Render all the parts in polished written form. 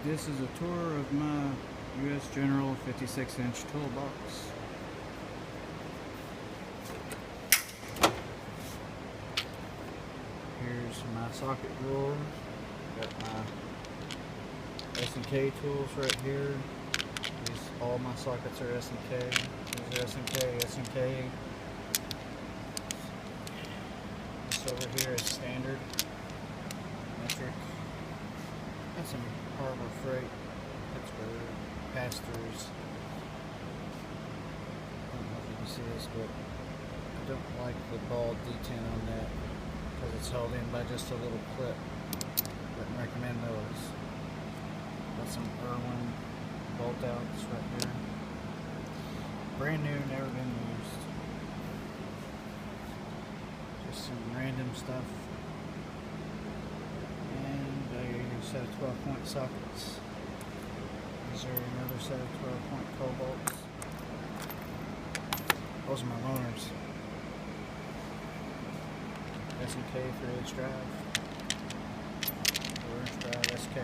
This is a tour of my US General 56-inch toolbox. Here's my socket drawer. Got my S&K tools right here. All my sockets are S&K. These are S&K. This over here is standard, metric. Got some Harbor Freight, Pittsburgh, pass-throughs. I don't know if you can see this, but I don't like the ball detent on that because it's held in by just a little clip. Wouldn't recommend those. Got some Irwin bolt outs right here. Brand new, never been used. Just some random stuff. And a set of 12-point sockets. These are another set of 12-point cobolts. Those are my loaners. S&K 3H drive. 4-inch drive SK.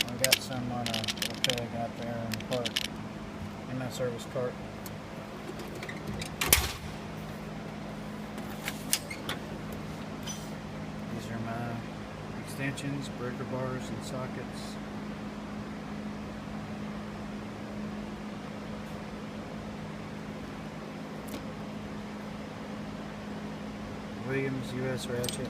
I got some on a little peg out there in the park, in my service cart. These are my extensions, breaker bars, and sockets. Williams US ratchet.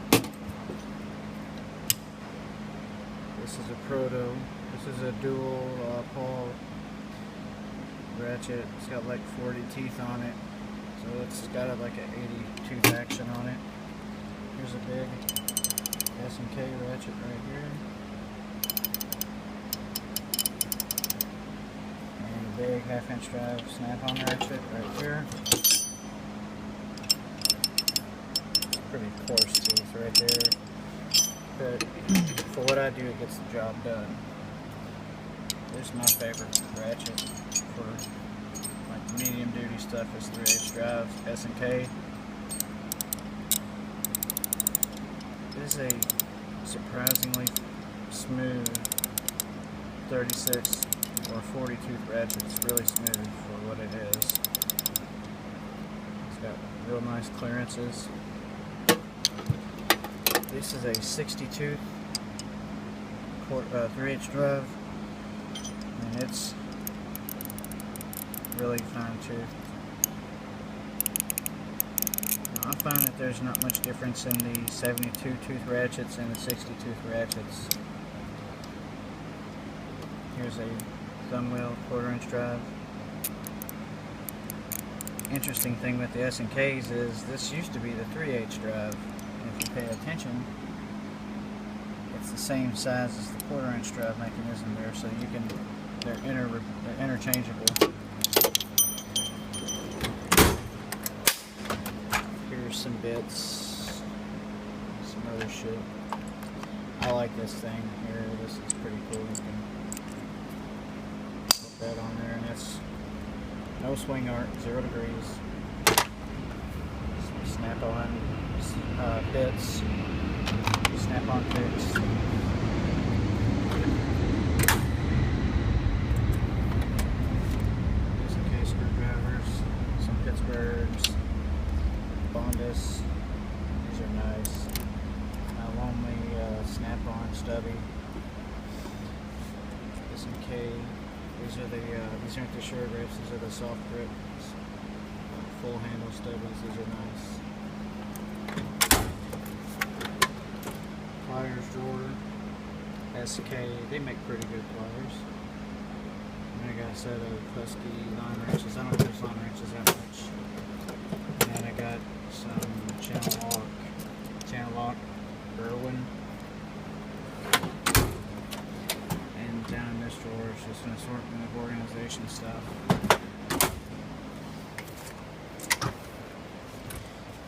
This is a proto. This is a dual pawl ratchet. It's got like 40 teeth on it, so it's got like an 80 tooth action on it. Here's a big S&K ratchet right here, and a big 1/2-inch drive snap-on ratchet right here. Pretty coarse teeth right there, but for what I do, it gets the job done. This is my favorite ratchet for like medium duty stuff is 3H drive S&K. This is a surprisingly smooth 36 or 40 tooth ratchet. It's really smooth for what it is. It's got real nice clearances. This is a 60 tooth 3H drive, and it's really fine tooth. Now, I find that there's not much difference in the 72 tooth ratchets and the 60 tooth ratchets. Here's a thumb wheel 1/4-inch drive. Interesting thing with the S&Ks is this used to be the 3H drive. If you pay attention, it's the same size as the 1/4-inch drive mechanism there, so you can, they're interchangeable. Here's some bits, some other shit. I like this thing here. This is pretty cool. You can put that on there, and it's no swing arc, 0 degrees. Some snap-on bits, snap-on picks. S&K screwdrivers, some Pittsburghs, Bondus. These are nice. Lonely snap-on stubby. S&K. These aren't the short grips. These are the soft grips. Full handle stubbies. These are nice. Pliers drawer, SK, they make pretty good pliers. And I got a set of Husky line wrenches. I don't use line wrenches that much. And I got some channel lock, Irwin. And down in this drawer is just an assortment of organization stuff.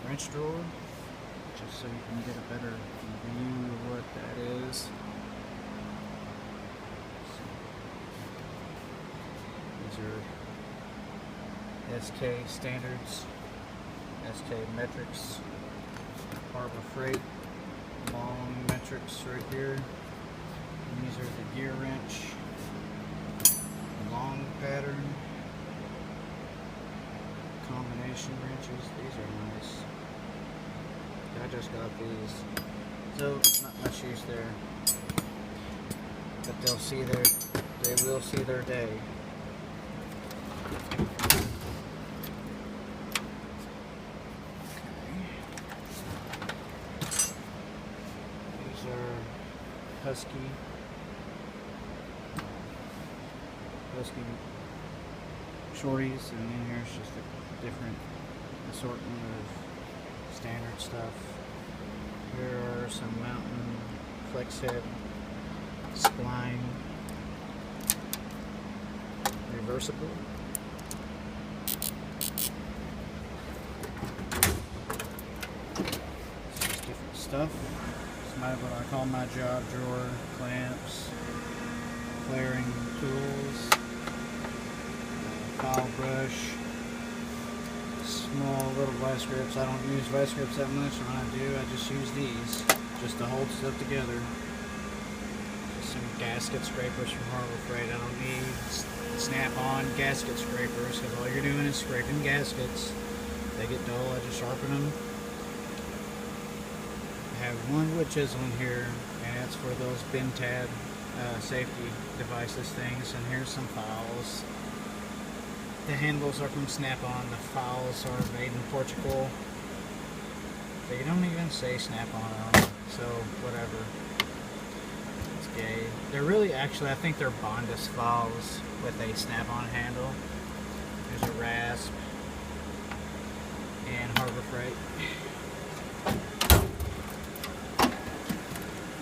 Wrench drawer, just so you can get a better view of what that is. These are SK standards, SK metrics, Harbor Freight, long metrics right here. And these are the gear wrench shoes. These are nice. I just got these. So not much use there. But they will see their day. These are Husky shorties, and then here's just a different assortment of standard stuff. Here are some Mountain Flex Head spline reversible. It's just different stuff. It's what I call my job drawer: clamps, flaring tools, file brush, small little vice grips. I don't use vice grips that much, and when I do, I just use these just to hold stuff together. Just some gasket scrapers from Harbor Freight. I don't need snap-on gasket scrapers, because all you're doing is scraping gaskets. They get dull, I just sharpen them. I have one wood chisel in here, and it's for those bin tab safety devices things. And here's some files. The handles are from Snap-on. The files are made in Portugal. They don't even say Snap-on on them, so whatever. It's gay. They're really, actually, I think they're Bondus files with a Snap-on handle. There's a rasp and Harbor Freight.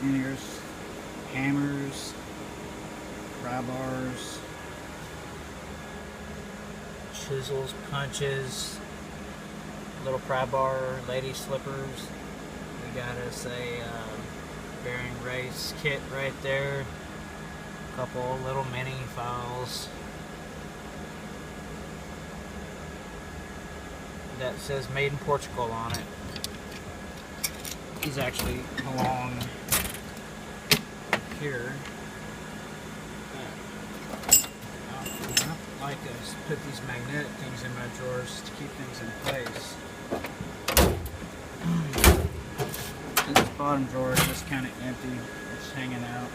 And here's hammers, pry bars, chisels, punches, little pry bar, lady slippers. We got us a bearing race kit right there. A couple little mini files that says made in Portugal on it. These actually belong here. I like to put these magnetic things in my drawers to keep things in place. This bottom drawer is just kind of empty. It's hanging out.